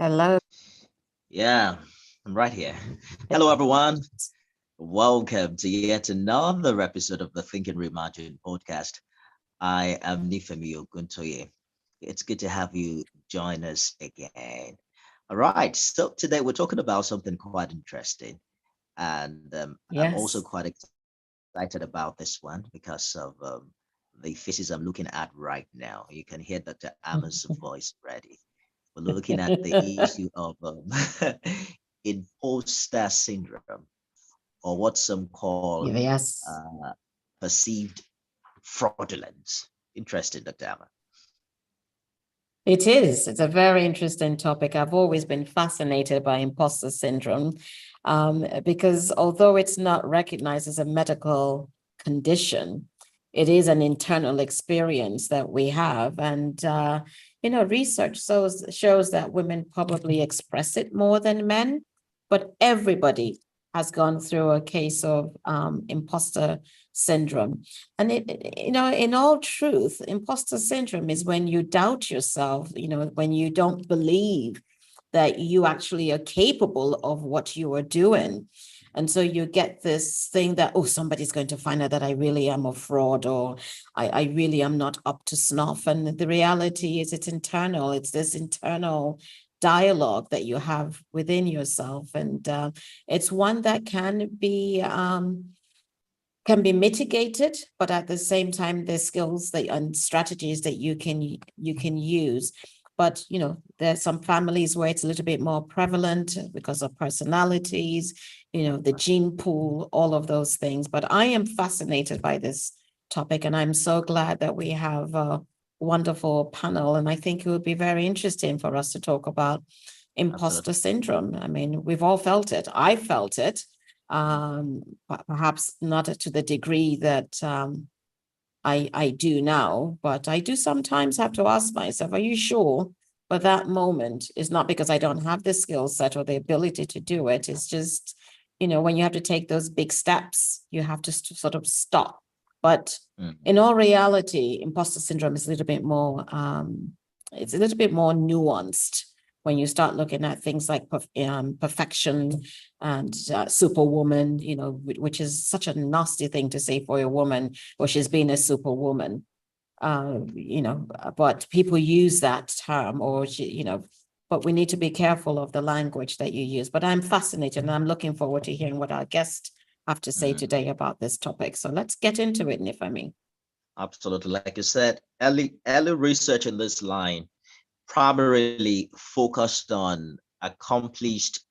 Hello. Yeah, I'm right here. Hello, everyone. Welcome to yet another episode of the Think and Reimagine podcast. I am Nifemi Oguntoye. It's good to have you join us again. All right, so today we're talking about something quite interesting, and I'm also Yes. quite excited about this one because of the faces I'm looking at right now. You can hear Dr. Amal's voice already. We're looking at the issue of imposter syndrome, or what some call Yes. uh, perceived fraudulence. Interesting, Dr. Amma. It is. It's a very interesting topic. I've always been fascinated by imposter syndrome because although it's not recognized as a medical condition, it is an internal experience that we have. And, research shows that women probably express it more than men, but everybody has gone through a case of imposter syndrome. And in all truth, imposter syndrome is when you doubt yourself, when you don't believe that you actually are capable of what you are doing. And so you get this thing that, oh, somebody's going to find out that I really am a fraud, or I really am not up to snuff. And the reality is it's internal. It's this internal dialogue that you have within yourself. And it's one that can be mitigated, but at the same time, there's skills and strategies that you can use. But there's some families where it's a little bit more prevalent because of personalities, the gene pool, all of those things. But I am fascinated by this topic, and I'm so glad that we have a wonderful panel. And I think it would be very interesting for us to talk about imposter Absolutely. syndrome. I mean, we've all felt it. I felt it, perhaps not to the degree that I do now, but I do sometimes have to ask myself, are you sure? But that moment is not because I don't have the skill set or the ability to do it. It's just, when you have to take those big steps, you have to sort of stop. But in all reality, imposter syndrome is a little bit more, it's a little bit more nuanced when you start looking at things like perfection and superwoman, which is such a nasty thing to say for a woman, or she's been a superwoman, but people use that term, but we need to be careful of the language that you use. But I'm fascinated and I'm looking forward to hearing what our guests have to say today about this topic. So let's get into it, Nifemi. Absolutely. Like you said, early research in this line primarily focused on accomplished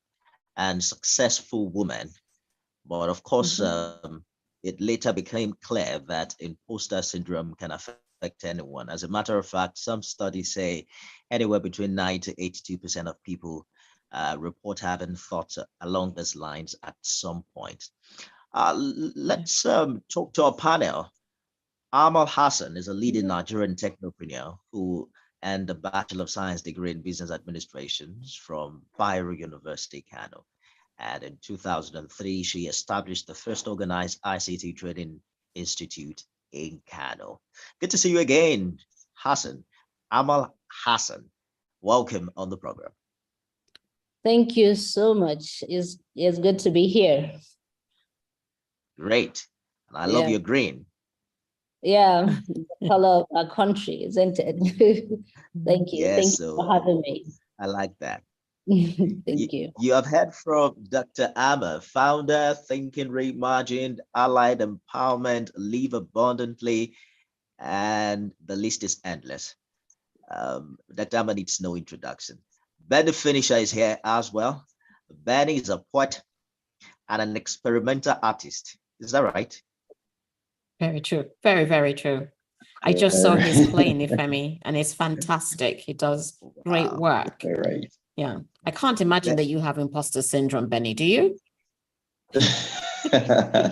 and successful women. But of course, it later became clear that imposter syndrome can affect anyone. As a matter of fact, some studies say anywhere between 9 to 82% of people report having thoughts along these lines at some point. Let's talk to our panel. Amal Hassan is a leading Nigerian technopreneur who earned a Bachelor of Science degree in Business Administration from Bayero University, Kano. And in 2003, she established the first organized ICT training institute in Kano. Good to see you again, Hassan. Amal Hassan, welcome on the program. Thank you so much. It's good to be here. Great. And I love your green. Yeah, the color of our country, isn't it? Thank you. Yes, Thank you so for having me. I like that. Thank you. You have heard from Dr. Amma, founder, Thinking Reimagined, Allied Empowerment, Live Abundantly, and the list is endless. Dr. Amma needs no introduction. Benny Finisher is here as well. Benny is a poet and an experimental artist. Is that right? Very true. Very, very true. I just saw his play, Nifemi, and it's fantastic. He does great work. Right. Yeah. I can't imagine that you have imposter syndrome, Benny. Do you?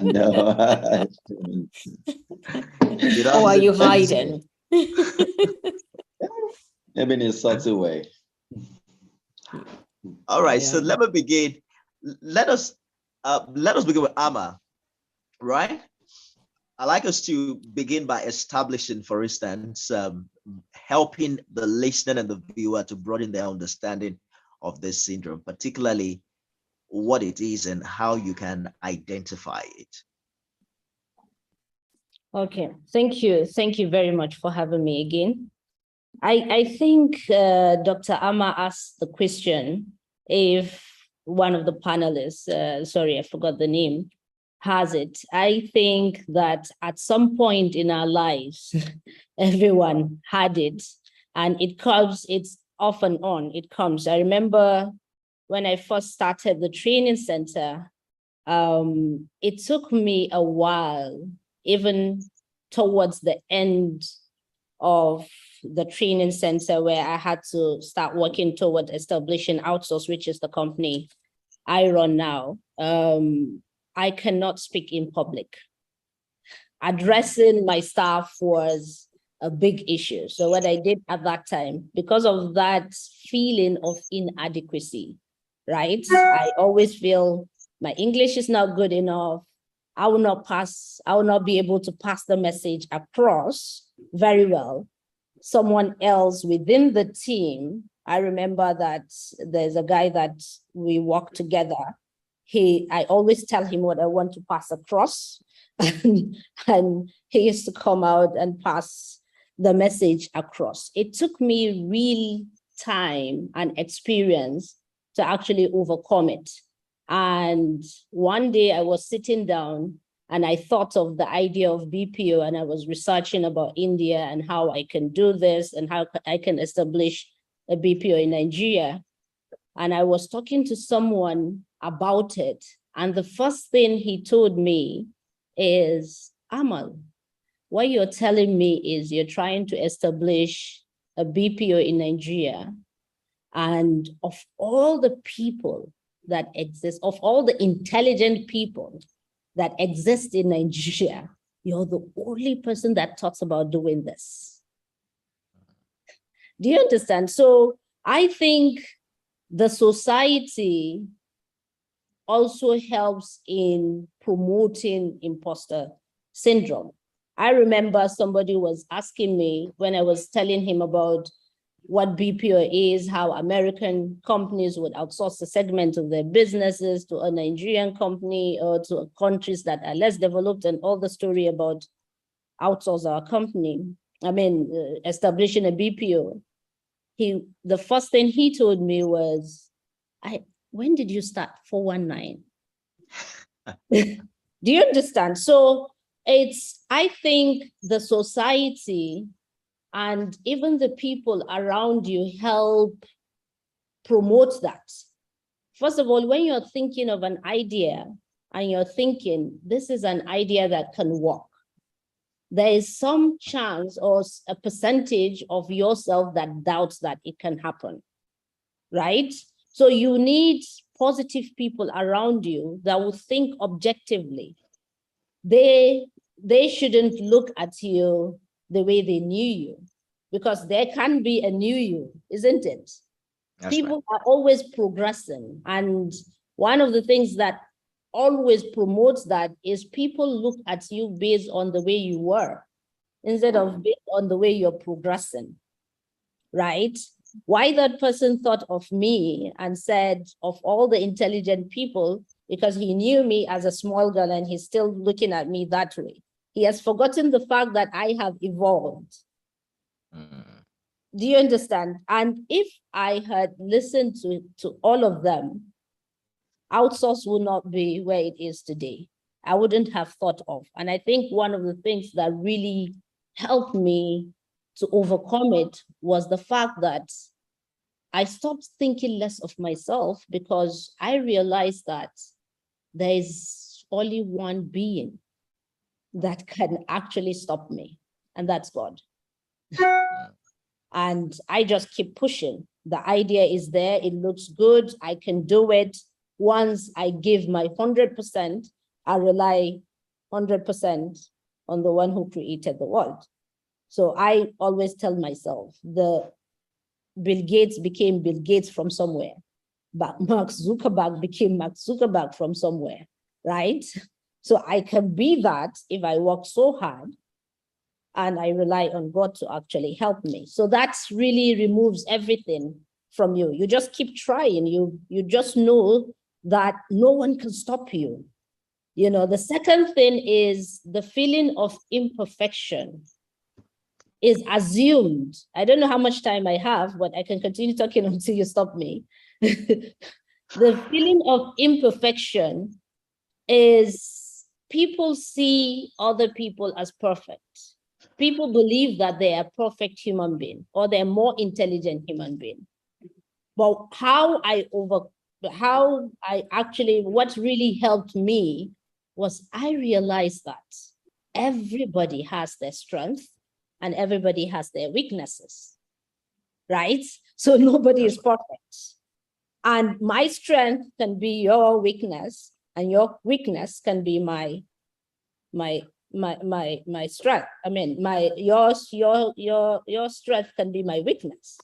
No. Or are you hiding? Maybe in a subtle way. All right. So let me begin. Let us begin with Amma, right? I like us to begin by establishing, for instance, helping the listener and the viewer to broaden their understanding of this syndrome, particularly what it is and how you can identify it. Okay, thank you. Thank you very much for having me again. I think Dr. Amal asked the question if one of the panelists, sorry, I forgot the name, has it. I think that at some point in our lives, everyone had it, and it comes, it's off and on, it comes. I remember when I first started the training center, it took me a while, even towards the end of the training center, where I had to start working toward establishing Outsource, which is the company I run now. I cannot speak in public. Addressing my staff was a big issue. So what I did at that time, because of that feeling of inadequacy, right? I always feel my English is not good enough. I will not be able to pass the message across very well. Someone else within the team, I remember that there's a guy that we work together. I always tell him what I want to pass across, and he used to come out and pass the message across. It took me real time and experience to actually overcome it. And one day I was sitting down and I thought of the idea of BPO, and I was researching about India and how I can do this and how I can establish a BPO in Nigeria. And I was talking to someone about it. And the first thing he told me is, Amal, what you're telling me is you're trying to establish a BPO in Nigeria. And of all the people that exist, of all the intelligent people that exist in Nigeria, you're the only person that talks about doing this. Do you understand? So I think the society also helps in promoting imposter syndrome. I remember somebody was asking me when I was telling him about what BPO is, how American companies would outsource a segment of their businesses to a Nigerian company or to countries that are less developed, and all the story about outsource our company. Establishing a BPO. The first thing he told me was, when did you start 419? Do you understand? So I think the society and even the people around you help promote that. First of all, when you're thinking of an idea and you're thinking, this is an idea that can work, there is some chance or a percentage of yourself that doubts that it can happen, right? So you need positive people around you that will think objectively. They shouldn't look at you the way they knew you, because there can be a new you, isn't it? That's People right. are always progressing. And one of the things that always promotes that is people look at you based on the way you were, instead of based on the way you're progressing, right? Why that person thought of me and said of all the intelligent people, because he knew me as a small girl and he's still looking at me that way. He has forgotten the fact that I have evolved. Do you understand? And if I had listened to all of them, outsource would not be where it is today. I wouldn't have thought of. And I think one of the things that really helped me to overcome it was the fact that I stopped thinking less of myself, because I realized that there is only one being that can actually stop me, and that's God. And I just keep pushing. The idea is there, it looks good, I can do it. Once I give my 100%, I rely 100% on the one who created the world. So I always tell myself, the Bill Gates became Bill Gates from somewhere, but Mark Zuckerberg became Mark Zuckerberg from somewhere, right? So I can be that if I work so hard and I rely on God to actually help me. So that really removes everything from you. You just keep trying. You just know that no one can stop you. You know, the second thing is the feeling of imperfection is assumed. I don't know how much time I have, but I can continue talking until you stop me. The feeling of imperfection is people see other people as perfect. People believe that they are perfect human being or they're more intelligent human being. But what really helped me was I realized that everybody has their strength and everybody has their weaknesses, right? So nobody is perfect. And my strength can be your weakness, and your weakness can be my strength. I mean, your strength can be my weakness.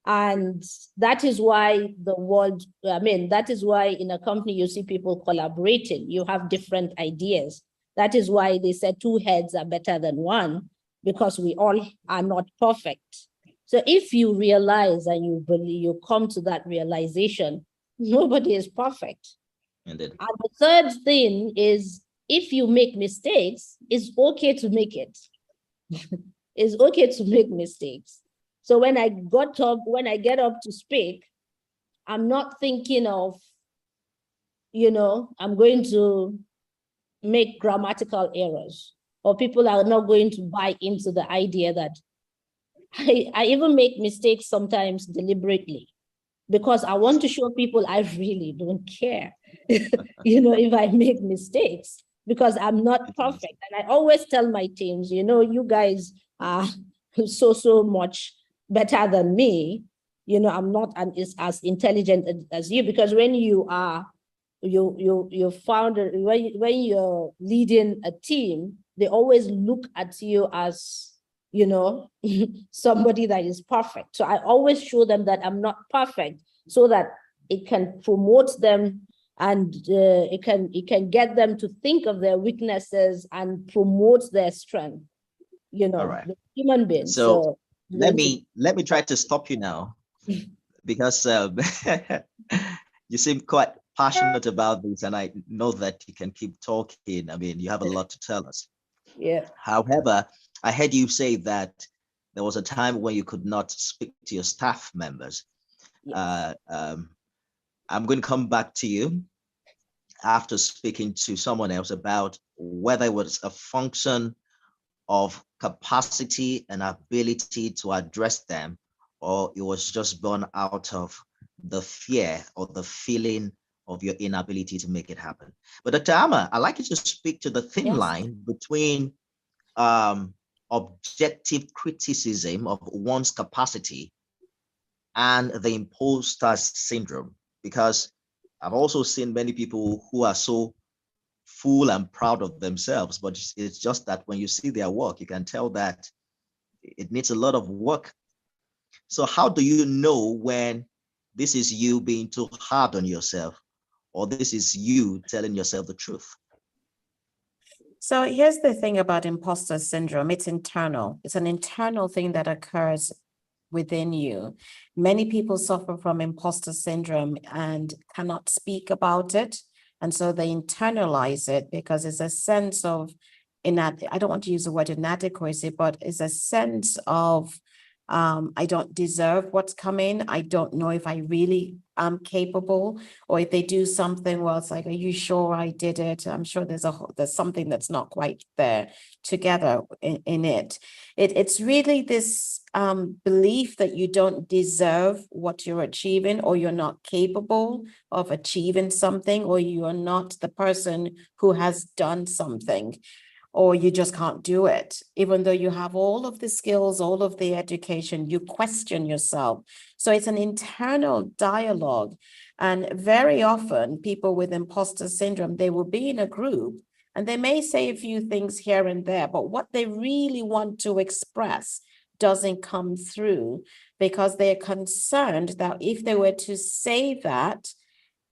And that is why that is why in a company you see people collaborating. You have different ideas. That is why they said 2 heads are better than 1, because we all are not perfect. So if you realize and you believe, you come to that realization, nobody is perfect. Indeed. And the third thing is, if you make mistakes, it's okay to make it. It's okay to make mistakes. So when I get up to speak, I'm not thinking of, I'm going to make grammatical errors, or people are not going to buy into the idea that I even make mistakes sometimes deliberately, because I want to show people I really don't care, if I make mistakes, because I'm not perfect. And I always tell my teams, you guys are so much better than me. I'm not as intelligent as you, because when you are, you founder, when you're leading a team, they always look at you as, somebody that is perfect. So I always show them that I'm not perfect, so that it can promote them, and it can get them to think of their weaknesses and promote their strength. All right. The human being. So let me try to stop you now, because you seem quite passionate about this, and I know that you can keep talking. I mean, you have a lot to tell us. Yeah. However, I heard you say that there was a time when you could not speak to your staff members. Yes. I'm going to come back to you after speaking to someone else about whether it was a function of capacity and ability to address them, or it was just born out of the fear or the feeling of your inability to make it happen. But Dr. Amal, I'd like you to speak to the thin line between objective criticism of one's capacity and the imposter syndrome, because I've also seen many people who are so full and proud of themselves, but it's just that when you see their work, you can tell that it needs a lot of work. So how do you know when this is you being too hard on yourself, or this is you telling yourself the truth? So here's the thing about imposter syndrome. It's internal. It's an internal thing that occurs within you. Many people suffer from imposter syndrome and cannot speak about it. And so they internalize it, because it's a sense of, I don't want to use the word inadequacy, but it's a sense of, I don't deserve what's coming. I don't know if I really am capable, or if they do something, well, it's like, are you sure I did it? I'm sure there's something that's not quite there together in it. It's really this belief that you don't deserve what you're achieving, or you're not capable of achieving something, or you are not the person who has done something, or you just can't do it. Even though you have all of the skills, all of the education, you question yourself. So it's an internal dialogue. And very often people with imposter syndrome, they will be in a group and they may say a few things here and there, but what they really want to express doesn't come through, because they're concerned that if they were to say that,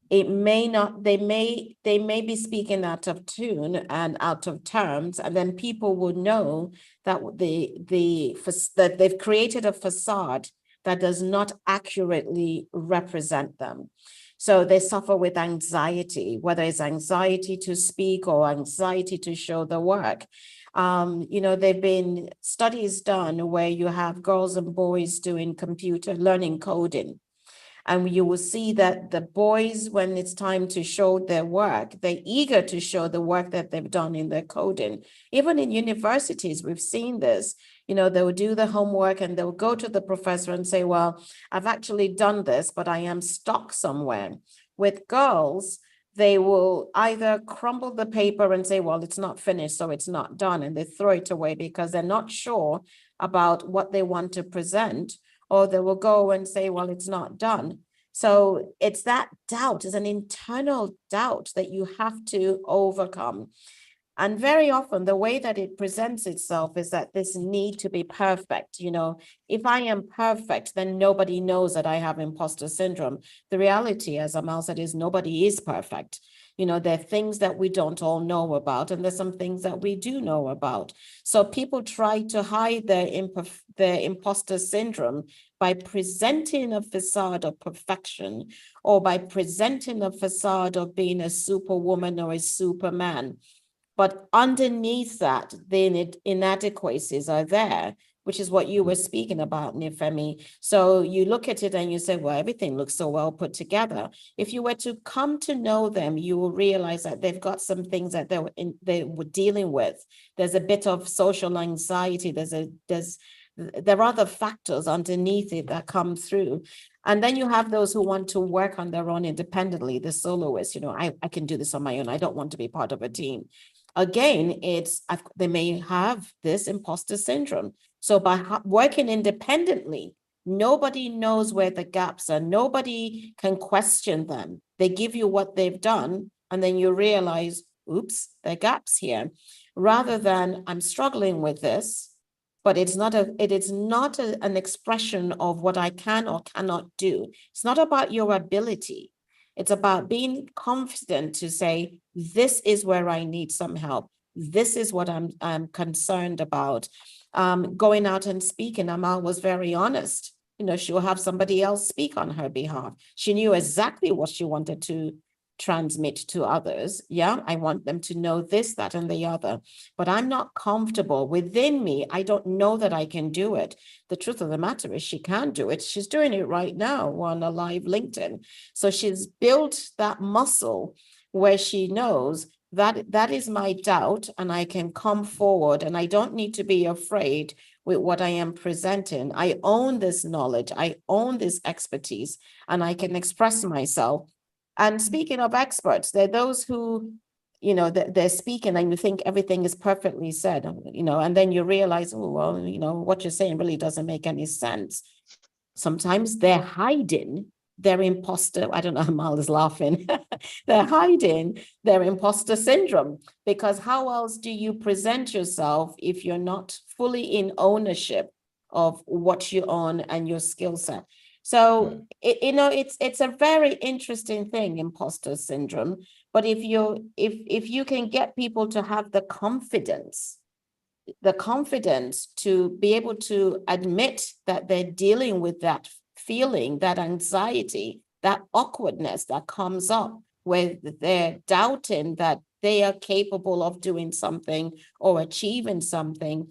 it may not, they may be speaking out of tune and out of terms, and then people will know that that they've created a facade that does not accurately represent them. So they suffer with anxiety, whether it's anxiety to speak or anxiety to show the work. There've been studies done where you have girls and boys doing computer learning coding. And you will see that the boys, when it's time to show their work, they're eager to show the work that they've done in their coding. Even in universities, we've seen this. They'll do the homework and they'll go to the professor and say, well, I've actually done this, but I am stuck somewhere. With girls, they will either crumble the paper and say, well, it's not finished, so it's not done. And they throw it away because they're not sure about what they want to present, or they will go and say, well, it's not done. So it's that doubt, it's an internal doubt that you have to overcome. And very often the way that it presents itself is that this need to be perfect. If I am perfect, then nobody knows that I have imposter syndrome. The reality, as Amal said, is nobody is perfect. There are things that we don't all know about, and there's some things that we do know about. So people try to hide their imposter syndrome by presenting a facade of perfection, or by presenting a facade of being a superwoman or a superman. But underneath that, the inadequacies are there, which is what you were speaking about, Nifemi. So you look at it and you say, well, everything looks so well put together. If you were to come to know them, you will realize that they've got some things that they were dealing with. There's a bit of social anxiety. There are other factors underneath it that come through. And then you have those who want to work on their own independently, the soloists. I can do this on my own. I don't want to be part of a team. Again, they may have this imposter syndrome. So by working independently, nobody knows where the gaps are. Nobody can question them. They give you what they've done, and then you realize, oops, there are gaps here. Rather than, I'm struggling with this, but it is not an expression of what I can or cannot do. It's not about your ability. It's about being confident to say, this is where I need some help. This is what I'm concerned about. Going out and speaking, Amal was very honest. She'll have somebody else speak on her behalf. She knew exactly what she wanted to transmit to others. Yeah, I want them to know this, that, and the other, but I'm not comfortable within me. I don't know that I can do it. The truth of the matter is she can do it. She's doing it right now on a live LinkedIn. So she's built that muscle where she knows that is my doubt, and I can come forward, and I don't need to be afraid with what I am presenting. I own this knowledge. I own this expertise, and I can express myself. And speaking of experts, there are those who, they're speaking and you think everything is perfectly said, and then you realize, oh, well, what you're saying really doesn't make any sense. Sometimes they're hiding their imposter. I don't know, Amal is laughing. They're hiding their imposter syndrome, because how else do you present yourself if you're not fully in ownership of what you own and your skill set? So, it's a very interesting thing, imposter syndrome. But if you can get people to have the confidence to be able to admit that they're dealing with that feeling, that anxiety, that awkwardness that comes up where they're doubting that they are capable of doing something or achieving something,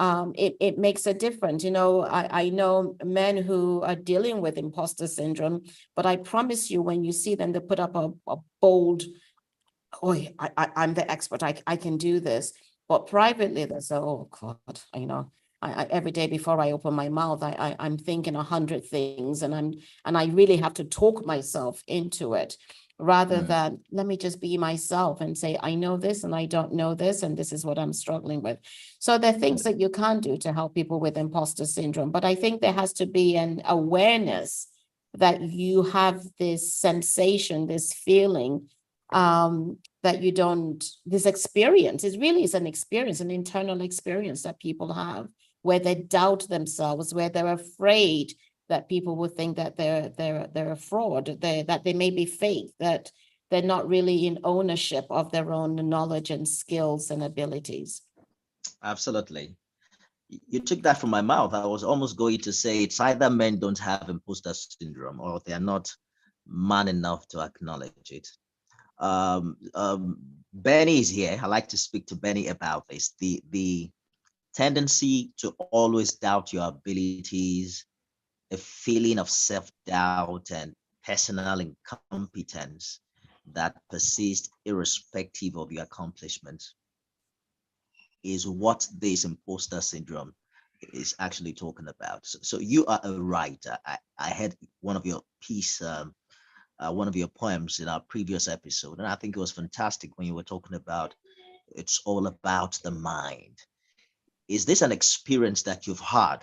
it makes a difference. I know men who are dealing with imposter syndrome, but I promise you, when you see them, they put up a bold, oh, I'm the expert, I can do this. But privately, they say, oh God, I every day before I open my mouth, I'm thinking 100 things, and I really have to talk myself into it, rather than let me just be myself and say, I know this and I don't know this, and this is what I'm struggling with. So there are things that you can do to help people with imposter syndrome, but I think there has to be an awareness that you have this sensation, this feeling, that you don't, this experience is an experience, an internal experience that people have, where they doubt themselves, where they're afraid that people will think that they're a fraud, that they may be fake, that they're not really in ownership of their own knowledge and skills and abilities. Absolutely. You took that from my mouth. I was almost going to say it's either men don't have imposter syndrome or they are not man enough to acknowledge it. Benny is here. I like to speak to Benny about this. The tendency to always doubt your abilities, a feeling of self-doubt and personal incompetence that persists irrespective of your accomplishments is what this imposter syndrome is actually talking about. So you are a writer. I had one of your one of your poems in our previous episode, and I think it was fantastic when you were talking about it's all about the mind. Is this an experience that you've had,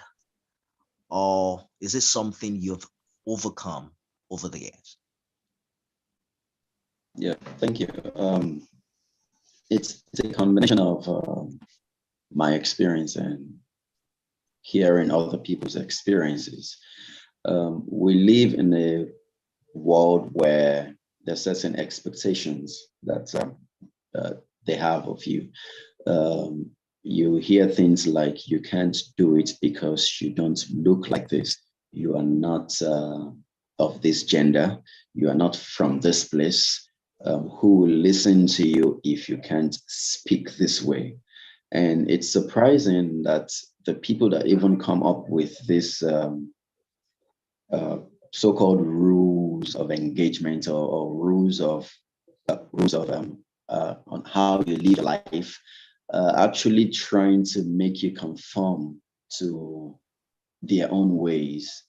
or is this something you've overcome over the years? Yeah, thank you. It's a combination of my experience and hearing other people's experiences. We live in a world where there's certain expectations that they have of you. You hear things like you can't do it because you don't look like this. You are not of this gender. You are not from this place. Who will listen to you if you can't speak this way? And it's surprising that the people that even come up with this so-called rules of engagement or rules of on how you live life, actually trying to make you conform to their own ways.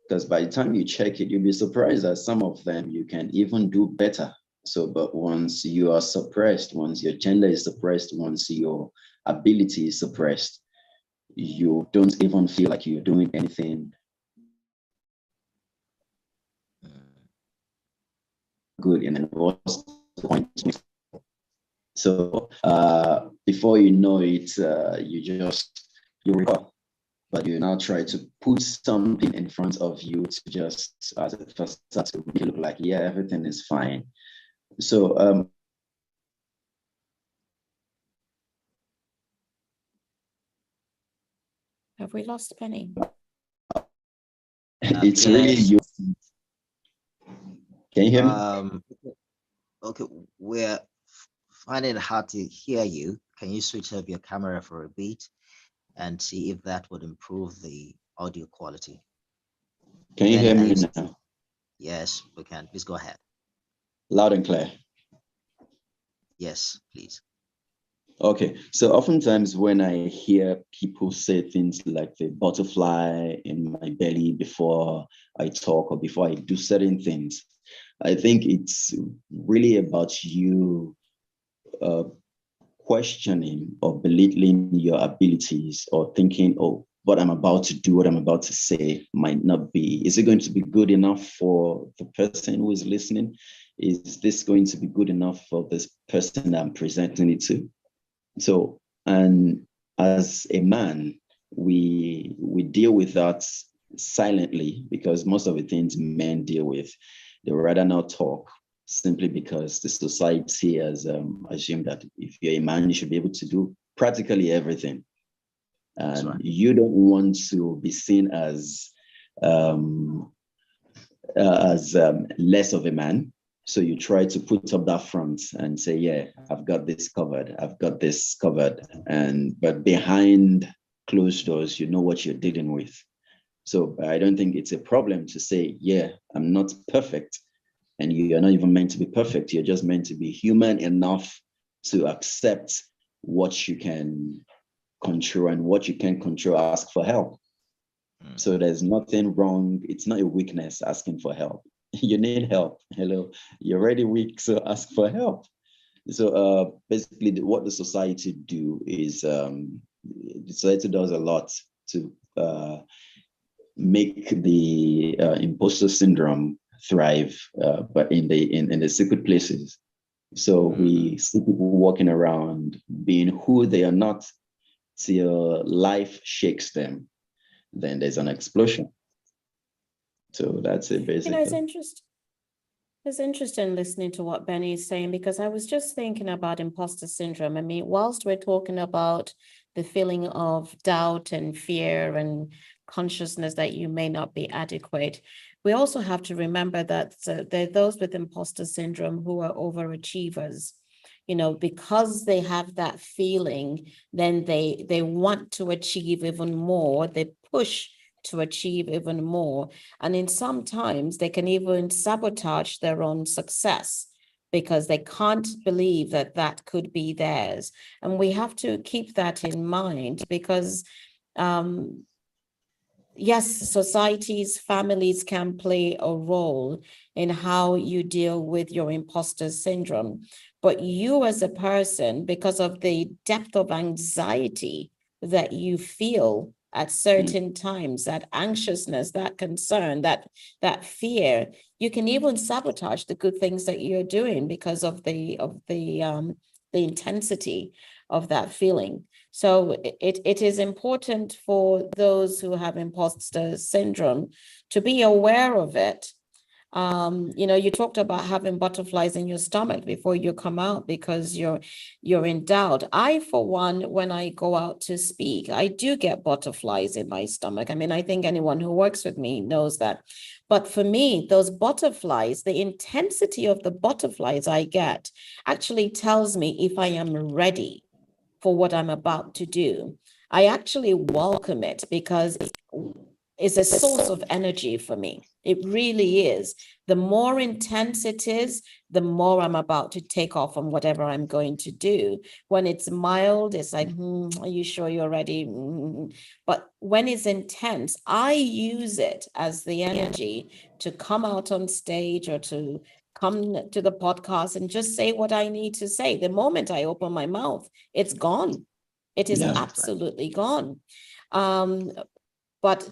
Because by the time you check it, you'll be surprised that some of them you can even do better. So, but once you are suppressed, once your gender is suppressed, once your ability is suppressed, you don't even feel like you're doing anything good in an point. So before you know it, you recall, but you now try to put something in front of you to just as a first start to make it look like, yeah, everything is fine. So Have we lost Penny? it's really you. Can you hear me? Okay, we're finding it hard to hear you. Can you switch up your camera for a bit and see if that would improve the audio quality? Can you hear me now? Yes, we can. Please go ahead. Loud and clear. Yes, please. Okay, so oftentimes when I hear people say things like the butterfly in my belly before I talk or before I do certain things, I think it's really about you questioning or belittling your abilities or thinking, oh, what I'm about to do, what I'm about to say might not be. Is it going to be good enough for the person who is listening? Is this going to be good enough for this person that I'm presenting it to? So, and as a man, we deal with that silently because most of the things men deal with, they rather not talk simply because the society has assumed that if you're a man, you should be able to do practically everything. And right. You don't want to be seen as less of a man. So you try to put up that front and say, yeah, I've got this covered. I've got this covered. But behind closed doors, you know what you're dealing with. So I don't think it's a problem to say, yeah, I'm not perfect. And you're not even meant to be perfect. You're just meant to be human enough to accept what you can control, and what you can't control, ask for help. So there's nothing wrong. It's not a weakness asking for help. You need help. Hello, you're already weak, so ask for help. So basically what the society do is, the society does a lot to make the imposter syndrome thrive, but in the secret places. So we see people walking around being who they are not till life shakes them. Then there's an explosion. So that's it, basically. It's interesting. It's interesting listening to what Benny is saying, because I was just thinking about imposter syndrome. I mean, whilst we're talking about the feeling of doubt and fear and consciousness that you may not be adequate. We also have to remember that there are those with imposter syndrome who are overachievers. You know, because they have that feeling, then they want to achieve even more. They push to achieve even more. And in sometimes they can even sabotage their own success because they can't believe that that could be theirs. And we have to keep that in mind because yes, societies, families can play a role in how you deal with your imposter syndrome. But you as a person, because of the depth of anxiety that you feel at certain times, that anxiousness, that concern, that fear, you can even sabotage the good things that you're doing because of the intensity of that feeling. So it is important for those who have imposter syndrome to be aware of it. You know, you talked about having butterflies in your stomach before you come out because you're in doubt. I, for one, when I go out to speak, I do get butterflies in my stomach. I mean, I think anyone who works with me knows that. But for me, those butterflies, the intensity of the butterflies I get actually tells me if I am ready for what I'm about to do. I actually welcome it because it's a source of energy for me. It really is. The more intense it is, the more I'm about to take off on whatever I'm going to do. When it's mild, it's like, are you sure you're ready? But when it's intense, I use it as the energy to come out on stage or to come to the podcast and just say what I need to say. The moment I open my mouth, it's gone. It is absolutely gone. But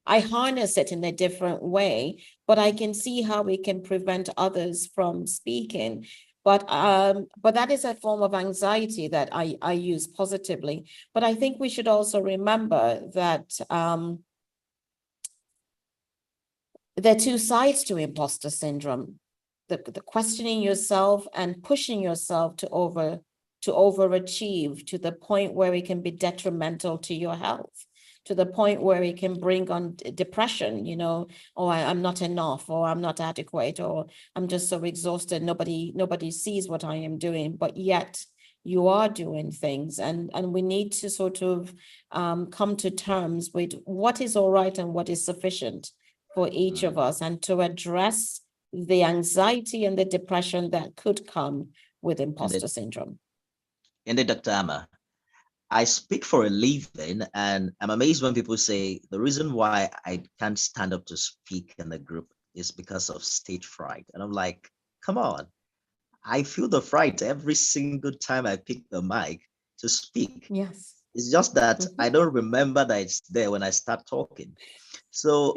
I harness it in a different way, but I can see how we can prevent others from speaking. But that is a form of anxiety that I use positively. But I think we should also remember that there are two sides to imposter syndrome. The questioning yourself and pushing yourself to overachieve to the point where it can be detrimental to your health, to the point where it can bring on depression, you know, or I'm not enough, or I'm not adequate, or I'm just so exhausted, nobody sees what I am doing, but yet you are doing things. And we need to sort of come to terms with what is all right and what is sufficient for each of us, and to address the anxiety and the depression that could come with imposter syndrome. Indeed, Dr. Amal, I speak for a living, and I'm amazed when people say the reason why I can't stand up to speak in the group is because of stage fright. And I'm like, come on, I feel the fright every single time I pick the mic to speak. Yes. It's just that I don't remember that it's there when I start talking. So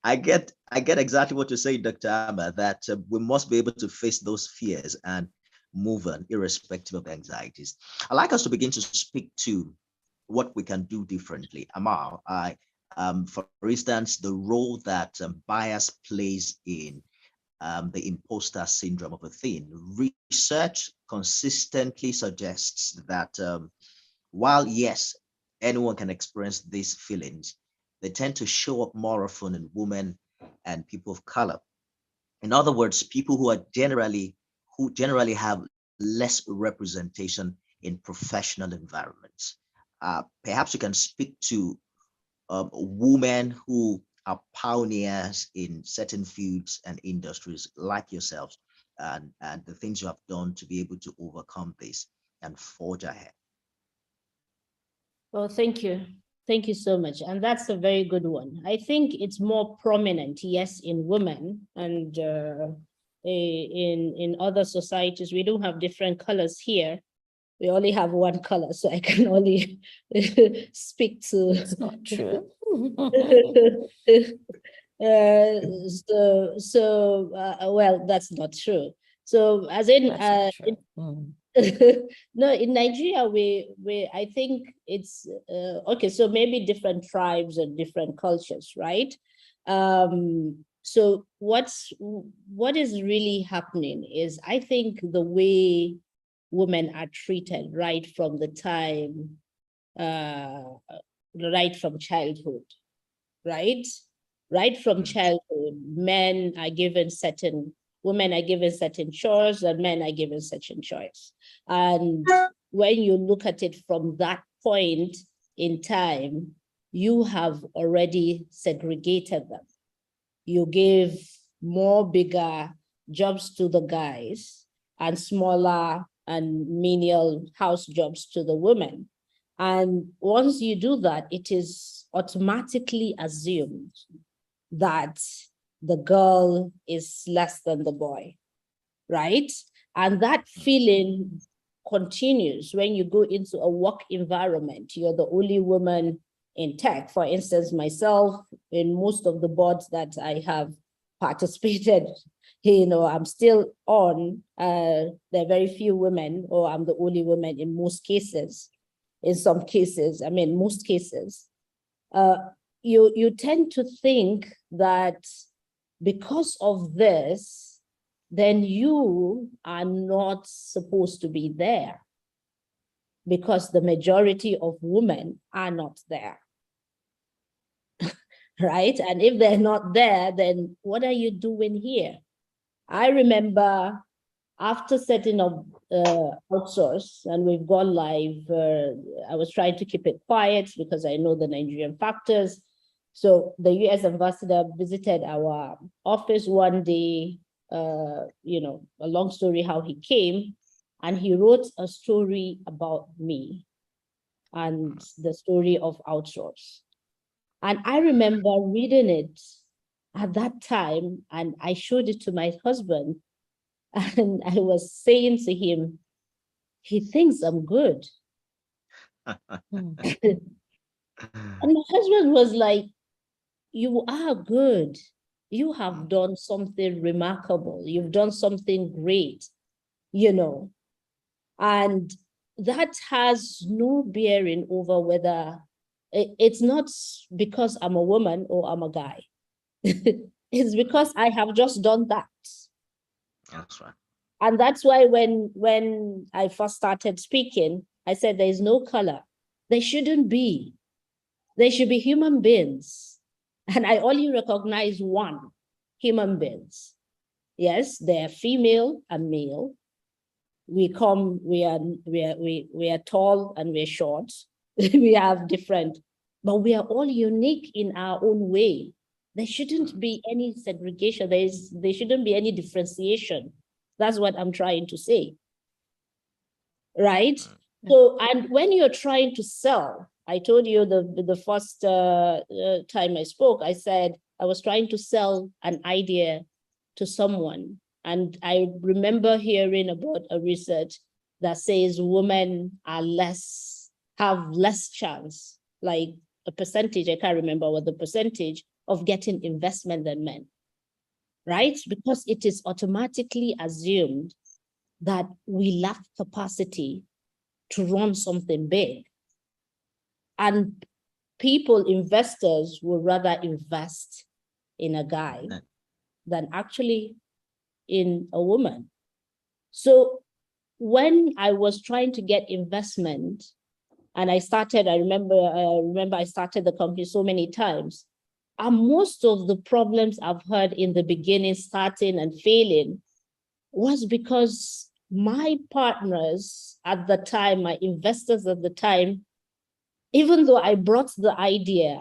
I get exactly what you say, Dr. Amal, that we must be able to face those fears and move on, irrespective of anxieties. I'd like us to begin to speak to what we can do differently. Amal, for instance, the role that bias plays in the imposter syndrome of a thing. Research consistently suggests that while, yes, anyone can experience these feelings, they tend to show up more often in women and people of color. In other words, people who generally have less representation in professional environments. Perhaps you can speak to women who are pioneers in certain fields and industries like yourselves, and the things you have done to be able to overcome this and forge ahead. Well, thank you. Thank you so much. And that's a very good one. I think it's more prominent, yes, in women, and in other societies. We don't have different colors here. We only have one color, so I can only speak to. It's not true. Well, that's not true. So as in, no, in Nigeria, we I think it's okay. So maybe different tribes and different cultures, right? So what is really happening is, I think the way women are treated right from the time, right from childhood, right? Right from childhood, women are given certain chores and men are given certain chores. And when you look at it from that point in time, you have already segregated them. You give more bigger jobs to the guys and smaller and menial house jobs to the women. And once you do that, it is automatically assumed that the girl is less than the boy, right? And that feeling continues when you go into a work environment. You're the only woman in tech. For instance, myself, in most of the boards that I have participated, I'm still on, there are very few women, or I'm the only woman in most cases. In some cases, most cases, you tend to think that because of this, then you are not supposed to be there because the majority of women are not there. Right? And if they're not there, then what are you doing here? I remember after setting up outsource and we've gone live, I was trying to keep it quiet because I know the Nigerian factors. So the US ambassador visited our office one day, a long story how he came, and he wrote a story about me and the story of outsource. And I remember reading it at that time, and I showed it to my husband, and I was saying to him, he thinks I'm good. And my husband was like, you are good. You have done something remarkable. You've done something great, and that has no bearing over whether it's not because I'm a woman or I'm a guy. It's because I have just done that. That's right. And that's why when I first started speaking, I said there is no color. There shouldn't be. They should be human beings. And I only recognize one, human beings. Yes, they're female and male. We are tall and we're short. We have different, but we are all unique in our own way. There shouldn't be any segregation. There shouldn't be any differentiation. That's what I'm trying to say. Right? So, and when you're trying to sell, I told you the first time I spoke, I said I was trying to sell an idea to someone. And I remember hearing about a research that says women have less chance, like a percentage, I can't remember what the percentage, of getting investment than men, right? Because it is automatically assumed that we lack capacity to run something big. And investors would rather invest in a guy than actually in a woman. So when I was trying to get investment, and I remember I started the company so many times, and most of the problems I've heard in the beginning, starting and failing, was because my partners at the time, my investors at the time, even though I brought the idea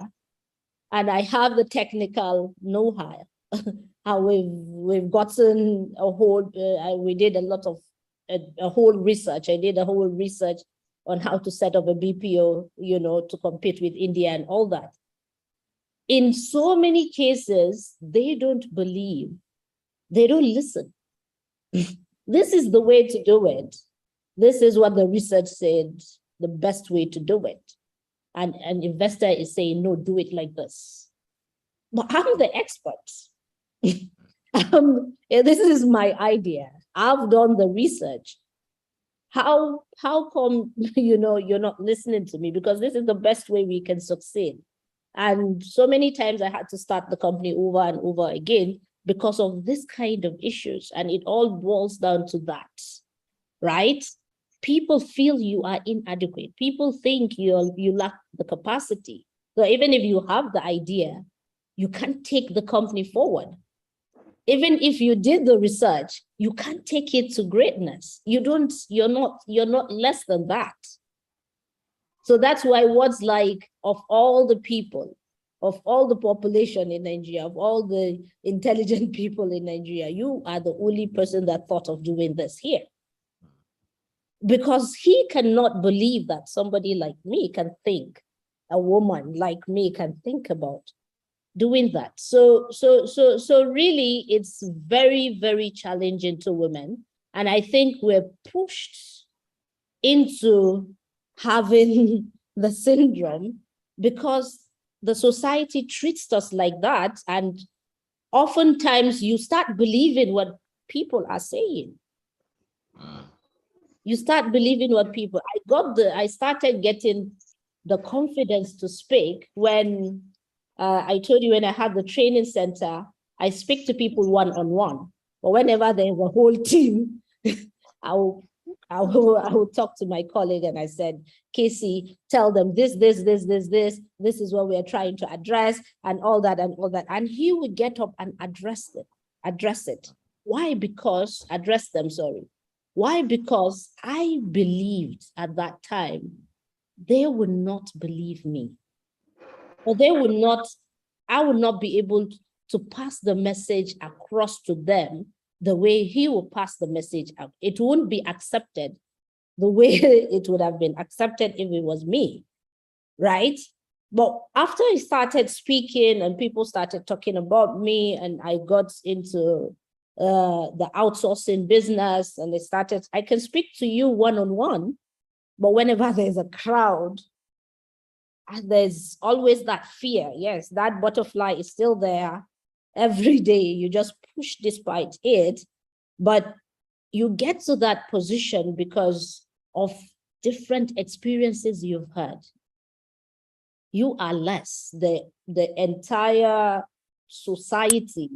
and I have the technical know-how, how we've gotten a whole, we did a lot of a whole research. I did a whole research on how to set up a BPO, to compete with India and all that. In so many cases, they don't believe, they don't listen. This is the way to do it. This is what the research said, the best way to do it. And an investor is saying, no, do it like this. But I'm the expert. This is my idea. I've done the research. How come you're not listening to me? Because this is the best way we can succeed. And so many times I had to start the company over and over again because of this kind of issues. And it all boils down to that, right? people feel you are inadequate. People think you lack the capacity. So even if you have the idea, you can't take the company forward. Even if you did the research, you can't take it to greatness. You're not less than that. So that's why what's like, of all the people, of all the population in Nigeria, of all the intelligent people in Nigeria, you are the only person that thought of doing this here. Because he cannot believe that somebody like me can think, a woman like me can think about doing that. So really, it's very, very challenging to women. And I think we're pushed into having the syndrome because the society treats us like that. And oftentimes you start believing what people are saying. You start believing what people, I started getting the confidence to speak when I told you, when I had the training center, I speak to people one-on-one. But whenever there's a whole team, I will talk to my colleague and I said, Casey, tell them this is what we are trying to address and all that. And he would get up and address it. Why? Because, address them, sorry. Why? Because I believed at that time they would not believe me. Or I would not be able to pass the message across to them the way he will pass the message out. It wouldn't be accepted the way it would have been accepted if it was me, right? But after I started speaking and people started talking about me and I got into the outsourcing business and I can speak to you one-on-one, but whenever there's a crowd, and there's always that fear. Yes, that butterfly is still there every day. You just push despite it, but you get to that position because of different experiences you've had. You are less. The entire society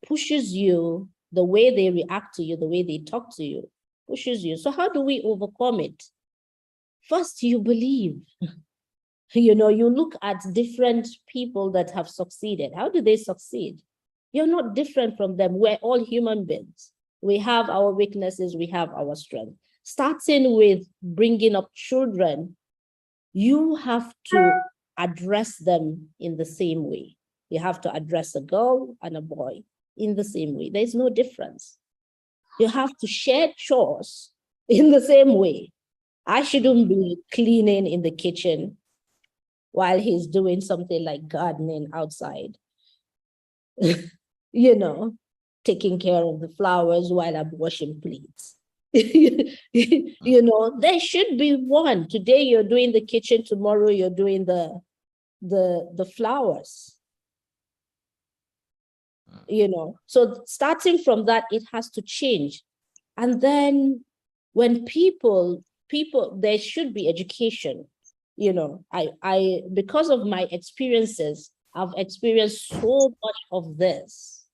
pushes you, the way they react to you, the way they talk to you, pushes you. So how do we overcome it? First, you believe. You look at different people that have succeeded. How do they succeed? You're not different from them. We're all human beings. We have our weaknesses, we have our strength. Starting with bringing up children, you have to address them in the same way. You have to address a girl and a boy in the same way. There's no difference. You have to share chores in the same way. I shouldn't be cleaning in the kitchen while he's doing something like gardening outside, taking care of the flowers while I'm washing plates. There should be one. Today you're doing the kitchen, tomorrow you're doing the flowers. So starting from that, it has to change. And then when people, there should be education. I because of my experiences, I've experienced so much of this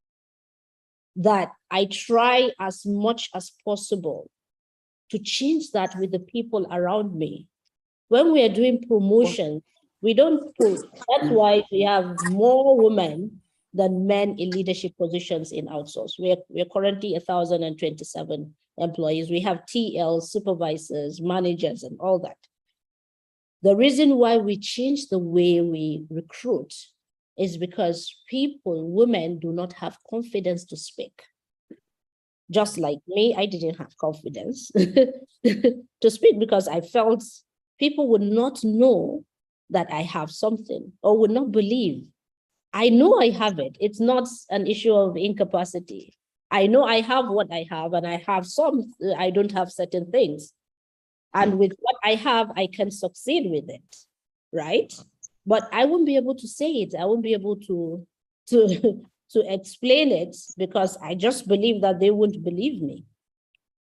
that I try as much as possible to change that with the people around me. When we are doing promotion, we don't pull. That's why we have more women than men in leadership positions in outsource. We're currently 1,027 employees. We have TLs, supervisors, managers, and all that. The reason why we change the way we recruit is because women do not have confidence to speak. Just like me, I didn't have confidence to speak because I felt people would not know that I have something or would not believe. I know I have it. It's not an issue of incapacity. I know I have what I have, and I don't have certain things. And with what I have, I can succeed with it, right? But I won't be able to say it. I won't be able to explain it because I just believe that they won't believe me.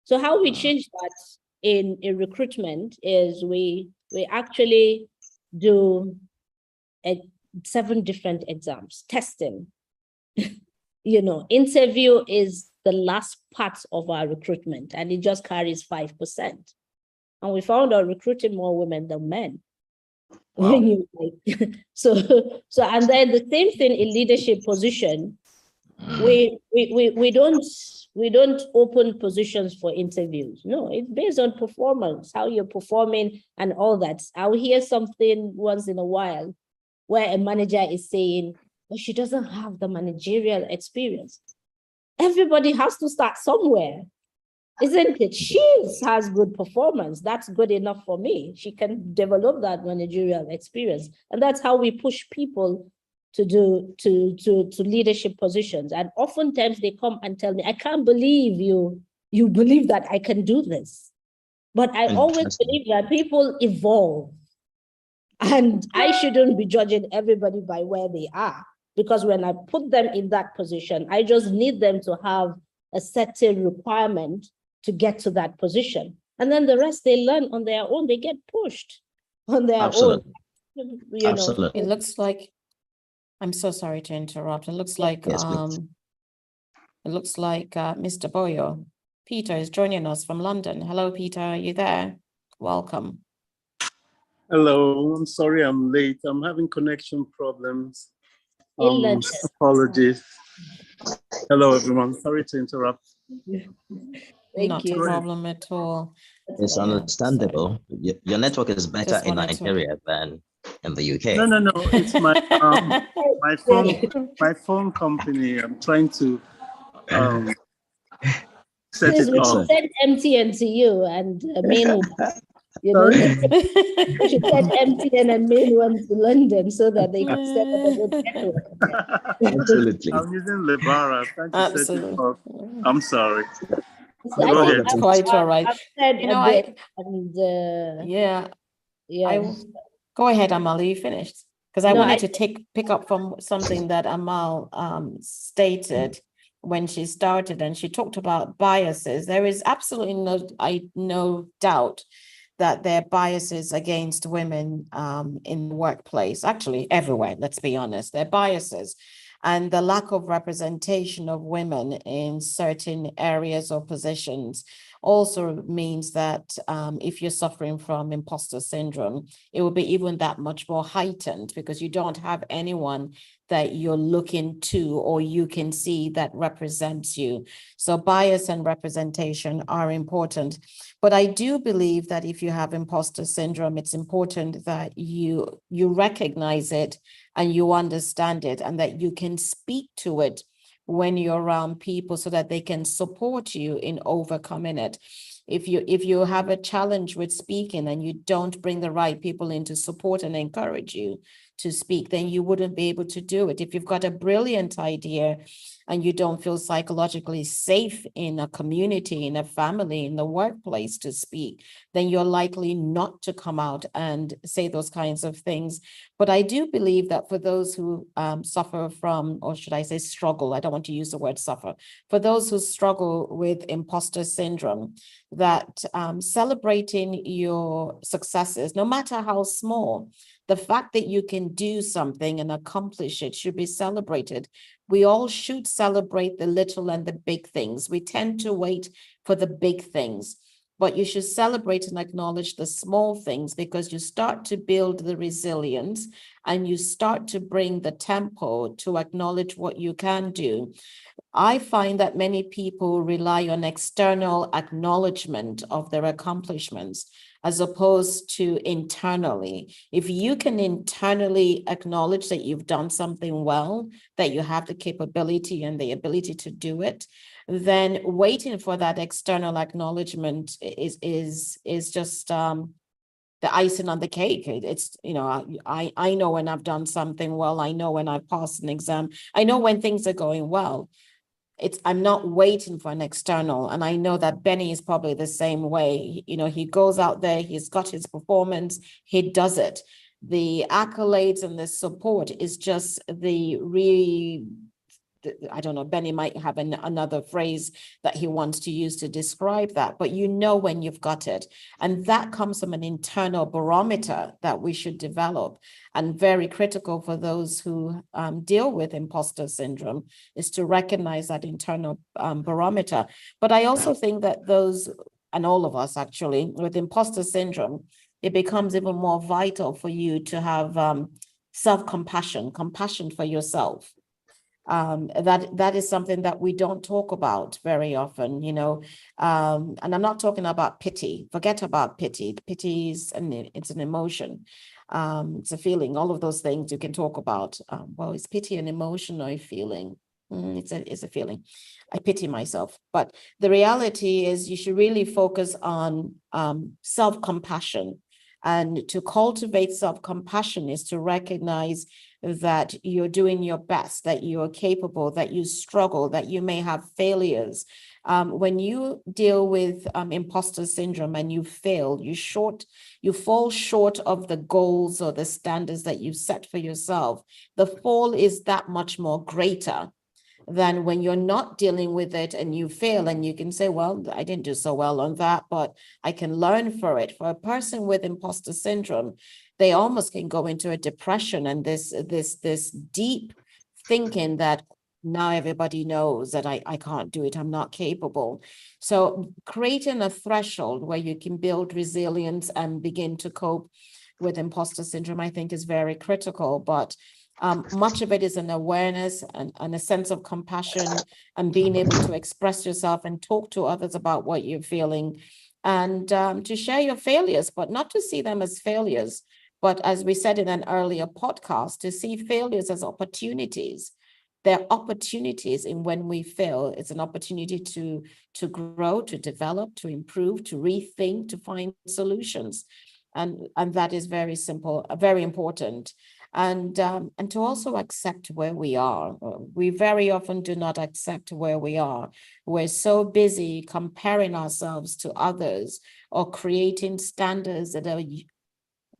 So how we change that in recruitment is we actually do 7 different exams, testing. Interview is the last part of our recruitment, and it just carries 5%. And we found out recruiting more women than men. Wow. When you like, so and then the same thing in leadership position. We don't open positions for interviews. No, it's based on performance, how you're performing and all that. I'll hear something once in a while where a manager is saying, well, she doesn't have the managerial experience. Everybody has to start somewhere, isn't it? She has good performance. That's good enough for me. She can develop that managerial experience. And that's how we push people to leadership positions. And oftentimes they come and tell me, I can't believe you believe that I can do this. But I always believe that people evolve. And I shouldn't be judging everybody by where they are, because when I put them in that position, I just need them to have a certain requirement to get to that position. And then the rest they learn on their own, they get pushed on their Absolutely. own. Absolutely. It looks like, I'm so sorry to interrupt. It looks like, Yes, please. Mr. Boyo, Peter is joining us from London. Hello, Peter, are you there? Welcome. Hello, I'm sorry I'm late. I'm having connection problems. London. Apologies. Hello, everyone. Sorry to interrupt. Thank Not you. a problem at all. It's Yeah, understandable. Your network is better Just in wanted to- Nigeria than in the UK. No. It's my my phone company. I'm trying to set Please, it we up. should send MTN to you and main one. You know, we should send MTN and main one to London so that they can set up a good network. Absolutely. I'm using Lebara. I'm trying to set it Absolutely. up. I'm sorry. So I Go think ahead. It's quite all right. I've said You know, a bit, and Yeah, yeah. go ahead, Amal, are you finished? Because I No, wanted to pick up from something that Amal stated when she started, and she talked about biases. There is absolutely no doubt that there are biases against women in the workplace, actually everywhere, let's be honest, there are biases. And the lack of representation of women in certain areas or positions also means that if you're suffering from imposter syndrome, it will be even that much more heightened because you don't have anyone that you're looking to or you can see that represents you. So bias and representation are important. But I do believe that if you have imposter syndrome, it's important that you recognize it and you understand it and that you can speak to it when you're around people so that they can support you in overcoming it. If you have a challenge with speaking and you don't bring the right people in to support and encourage you to speak, then you wouldn't be able to do it. If you've got a brilliant idea and you don't feel psychologically safe in a community, in a family, in the workplace to speak, then you're likely not to come out and say those kinds of things. But I do believe that for those who suffer from, or should I say struggle, I don't want to use the word suffer, for those who struggle with imposter syndrome, that celebrating your successes, no matter how small, the fact that you can do something and accomplish it should be celebrated. We all should celebrate the little and the big things. We tend to wait for the big things, but you should celebrate and acknowledge the small things because you start to build the resilience and you start to bring the tempo to acknowledge what you can do. I find that many people rely on external acknowledgement of their accomplishments as opposed to internally. If you can internally acknowledge that you've done something well, that you have the capability and the ability to do it, then waiting for that external acknowledgement is just the icing on the cake. It's, you know, I know when I've done something well, I know when I've passed an exam, I know when things are going well. I'm not waiting for an external. And I know that Benny is probably the same way. You know, he goes out there, he's got his performance, he does it. The accolades and the support is just I don't know, Benny might have another phrase that he wants to use to describe that, but you know when you've got it. And that comes from an internal barometer that we should develop. And very critical for those who deal with imposter syndrome is to recognize that internal barometer. But I also think that those and all of us actually, with imposter syndrome, it becomes even more vital for you to have self-compassion, compassion for yourself. That is something that we don't talk about very often, you know. And I'm not talking about pity. Forget about pity. Pity is it's an emotion. It's a feeling. All of those things you can talk about. Well, is pity an emotion or a feeling? It's a feeling. I pity myself. But the reality is you should really focus on self-compassion. And to cultivate self-compassion is to recognize that you're doing your best, that you are capable, that you struggle, that you may have failures. When you deal with imposter syndrome and you fail, you fall short of the goals or the standards that you set for yourself, the fall is that much more greater than when you're not dealing with it and you fail and you can say, well, I didn't do so well on that, but I can learn for it. For a person with imposter syndrome, they almost can go into a depression and this deep thinking that now everybody knows that I can't do it, I'm not capable. So creating a threshold where you can build resilience and begin to cope with imposter syndrome, I think is very critical. But much of it is an awareness and a sense of compassion and being able to express yourself and talk to others about what you're feeling and to share your failures, but not to see them as failures, but as we said in an earlier podcast, to see failures as opportunities. They're opportunities in when we fail. It's an opportunity to grow, to develop, to improve, to rethink, to find solutions. And that is very simple, very important. And to also accept where we are. We very often do not accept where we are. We're so busy comparing ourselves to others or creating standards that are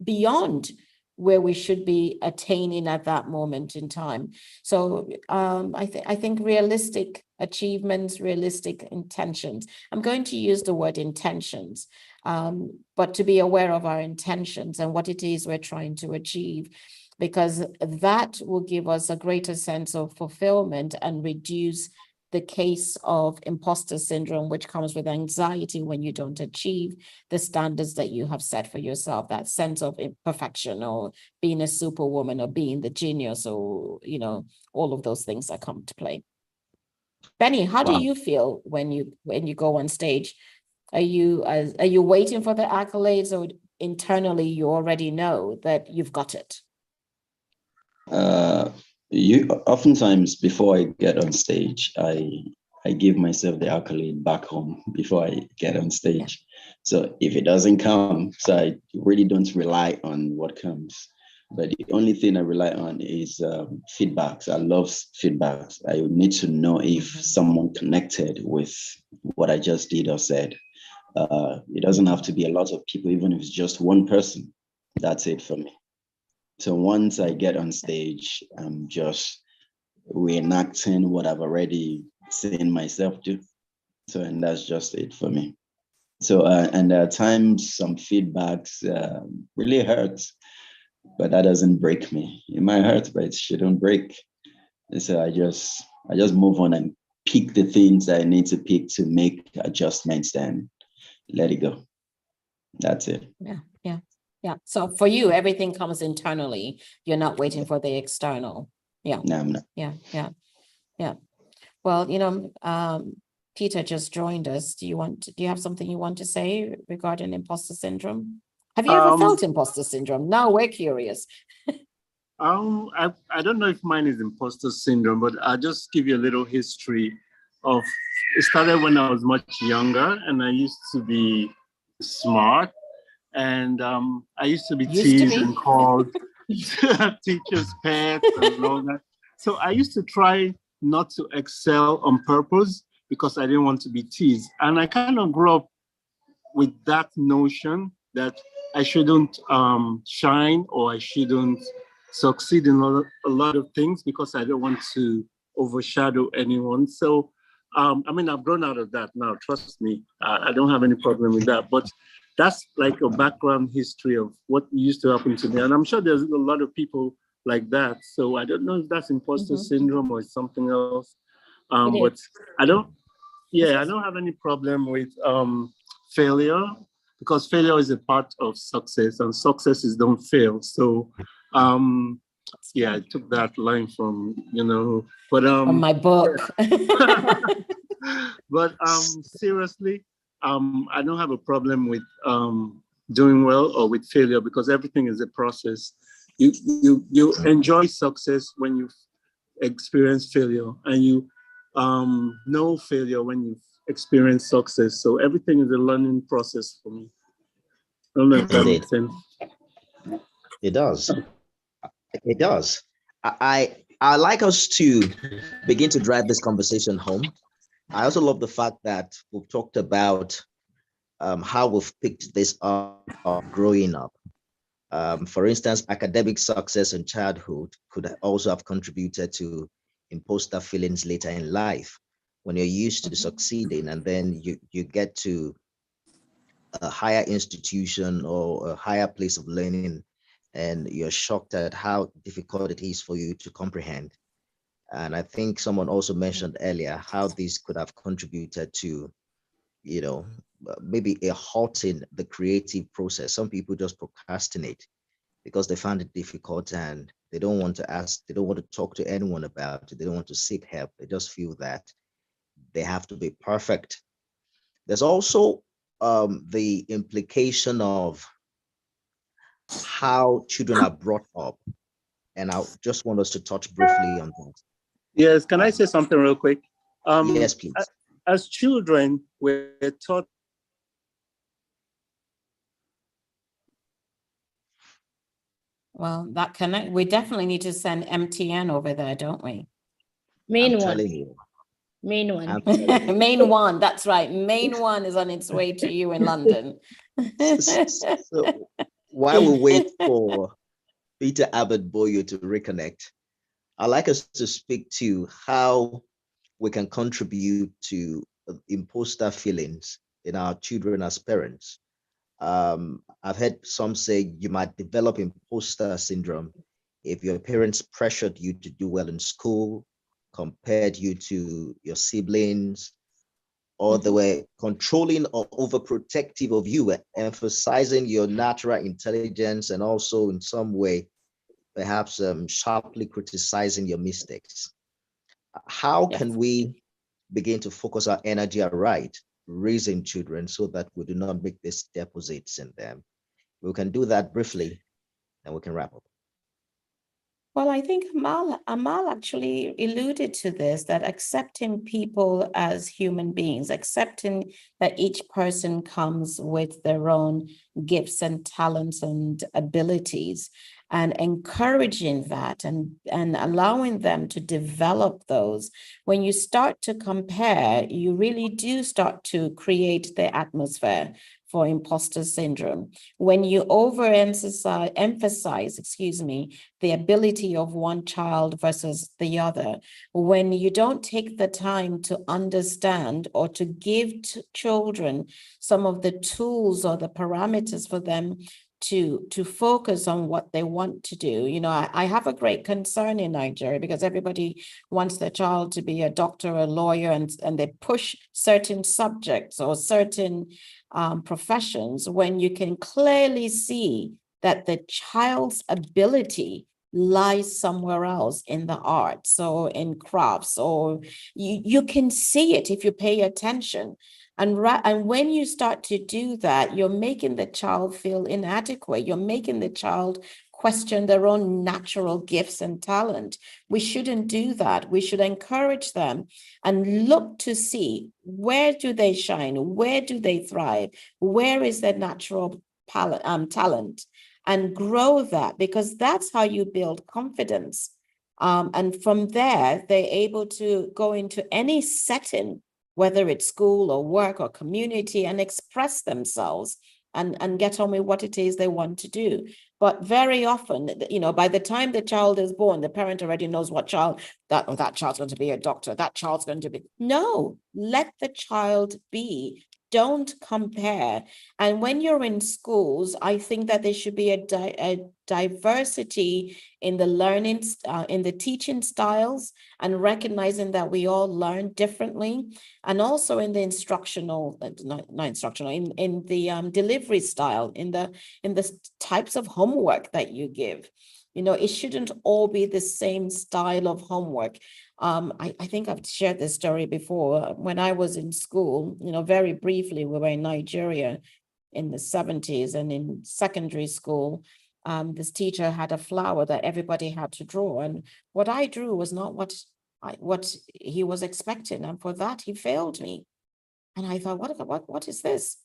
beyond where we should be attaining at that moment in time. So I think realistic achievements, realistic intentions. I'm going to use the word intentions, but to be aware of our intentions and what it is we're trying to achieve, because that will give us a greater sense of fulfillment and reduce the case of imposter syndrome, which comes with anxiety when you don't achieve the standards that you have set for yourself, that sense of imperfection or being a superwoman or being the genius or, you know, all of those things that come to play. Benny, how do you feel when you go on stage? Are you waiting for the accolades, or internally you already know that you've got it? You oftentimes before I get on stage, I give myself the accolade back home before I get on stage. Yeah. So if it doesn't come, so I really don't rely on what comes. But the only thing I rely on is feedbacks. I love feedbacks. I need to know if someone connected with what I just did or said. It doesn't have to be a lot of people, even if it's just one person. That's it for me. So once I get on stage, I'm just reenacting what I've already seen myself do. So, and that's just it for me. So, and at times some feedbacks really hurts, but that doesn't break me. It might hurt, but it shouldn't break. And so I just move on and pick the things that I need to pick to make adjustments, then let it go. That's it. Yeah. So for you, everything comes internally. You're not waiting for the external. Yeah. No, I'm not. Yeah. Well, you know, Peter just joined us. Do you have something you want to say regarding imposter syndrome? Have you ever felt imposter syndrome? Now we're curious. I don't know if mine is imposter syndrome, but I'll just give you a little history of, it started when I was much younger and I used to be smart. And I used to be teased and called teacher's pet and all that. So I used to try not to excel on purpose because I didn't want to be teased. And I kind of grew up with that notion that I shouldn't shine or I shouldn't succeed in a lot of things because I don't want to overshadow anyone. So, I mean, I've grown out of that now, trust me. I don't have any problem with that. But that's like a background history of what used to happen to me. And I'm sure there's a lot of people like that. So I don't know if that's imposter syndrome or something else. But I don't have any problem with failure, because failure is a part of success, and success is don't fail. So, yeah, I took that line from, but From my book. but seriously, I don't have a problem with doing well or with failure, because everything is a process. You enjoy success when you experience failure, and you know failure when you experience success. So everything is a learning process for me. I don't know if that Indeed. makes sense. It does. It does. I like us to begin to drive this conversation home. I also love the fact that we've talked about how we've picked this up growing up. For instance, academic success in childhood could also have contributed to imposter feelings later in life, when you're used to succeeding and then you get to a higher institution or a higher place of learning, and you're shocked at how difficult it is for you to comprehend. And I think someone also mentioned earlier how this could have contributed to, maybe a halt in the creative process. Some people just procrastinate because they find it difficult and they don't want to ask, they don't want to talk to anyone about it. They don't want to seek help. They just feel that they have to be perfect. There's also the implication of how children are brought up. And I just want us to touch briefly on that. Yes, can I say something real quick? Yes, please. As children, we're taught. Well, we definitely need to send MTN over there, don't we? Main one. Telling you. Main one. I'm telling you. Main one, that's right. Main one is on its way to you in London. So while we wait for Peter Abbott Boyo to reconnect, I'd like us to speak to how we can contribute to imposter feelings in our children as parents. I've heard some say you might develop imposter syndrome if your parents pressured you to do well in school, compared you to your siblings, or they were controlling or overprotective of you, emphasizing your natural intelligence, and also in some way, perhaps sharply criticizing your mistakes. How can we begin to focus our energy aright, raising children, so that we do not make these deposits in them? We can do that briefly, and we can wrap up. Well, I think Amal actually alluded to this, that accepting people as human beings, accepting that each person comes with their own gifts and talents and abilities, and encouraging that and allowing them to develop those. When you start to compare, you really do start to create the atmosphere for imposter syndrome. When you emphasize, the ability of one child versus the other, when you don't take the time to understand or to give children some of the tools or the parameters for them to focus on what they want to do. I have a great concern in Nigeria, because everybody wants their child to be a doctor, a lawyer, and they push certain subjects or certain professions, when you can clearly see that the child's ability lies somewhere else in the arts or in crafts, or you can see it if you pay attention. And when you start to do that, you're making the child feel inadequate. You're making the child question their own natural gifts and talent. We shouldn't do that. We should encourage them and look to see, where do they shine? Where do they thrive? Where is their natural talent? And grow that, because that's how you build confidence. And from there, they're able to go into any setting, whether it's school or work or community, and express themselves and get on with what it is they want to do. But very often, by the time the child is born, the parent already knows what that child's going to be a doctor, that child's going to be. No, let the child be don't compare. And when you're in schools, I think that there should be a diversity in the learning, in the teaching styles, and recognizing that we all learn differently, and also in the instructional, not instructional, in the delivery style, in the types of homework that you give. You know, it shouldn't all be the same style of homework. I think I've shared this story before. When I was in school, you know, very briefly, we were in Nigeria in the 70s, and in secondary school, this teacher had a flower that everybody had to draw. And what I drew was not what he was expecting. And for that, he failed me. And I thought, what is this?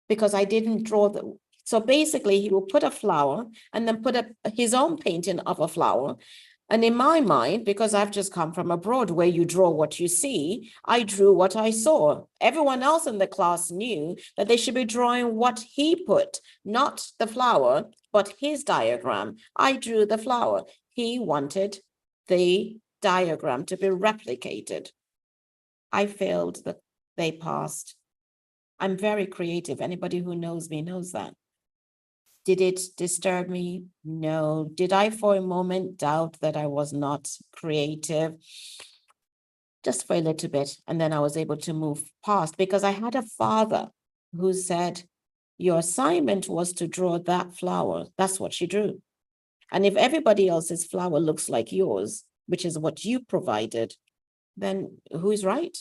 Because I didn't draw the. So basically, he will put a flower and then put his own painting of a flower. And in my mind, because I've just come from abroad where you draw what you see, I drew what I saw. Everyone else in the class knew that they should be drawing what he put, not the flower, but his diagram. I drew the flower. He wanted the diagram to be replicated. I failed, they passed. I'm very creative. Anybody who knows me knows that. Did it disturb me? No. Did I for a moment doubt that I was not creative? Just for a little bit. And then I was able to move past, because I had a father who said, your assignment was to draw that flower. That's what she drew. And if everybody else's flower looks like yours, which is what you provided, then who's right?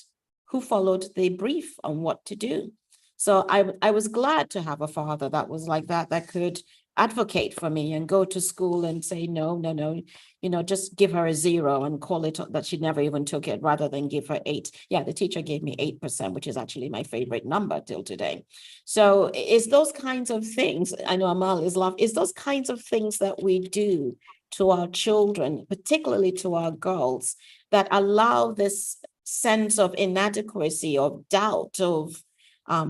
Who followed the brief on what to do? So I was glad to have a father that was like that could advocate for me and go to school and say, no, you know, just give her a 0 and call it that she never even took it, rather than give her 8. Yeah, the teacher gave me 8%, which is actually my favorite number till today. So it's those kinds of things. I know Amal is laughing. It's those kinds of things that we do to our children, particularly to our girls, that allow this sense of inadequacy, of doubt, of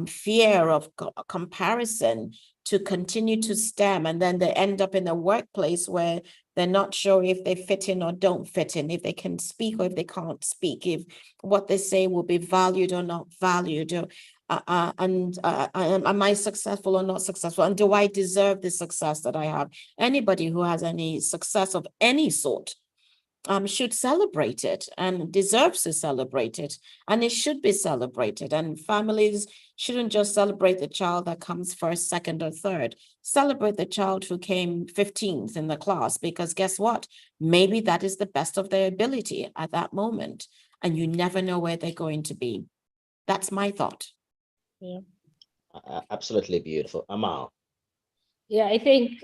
fear, of comparison to continue to stem. And then they end up in a workplace where they're not sure if they fit in or don't fit in, if they can speak or if they can't speak, if what they say will be valued or not valued, or, am I successful or not successful? And do I deserve the success that I have? Anybody who has any success of any sort should celebrate it and deserves to celebrate it, and it should be celebrated. And families shouldn't just celebrate the child that comes first, second, or third. Celebrate the child who came 15th in the class, because guess what? Maybe that is the best of their ability at that moment, and you never know where they're going to be. That's my thought. Yeah. Absolutely beautiful. Amal. Yeah, I think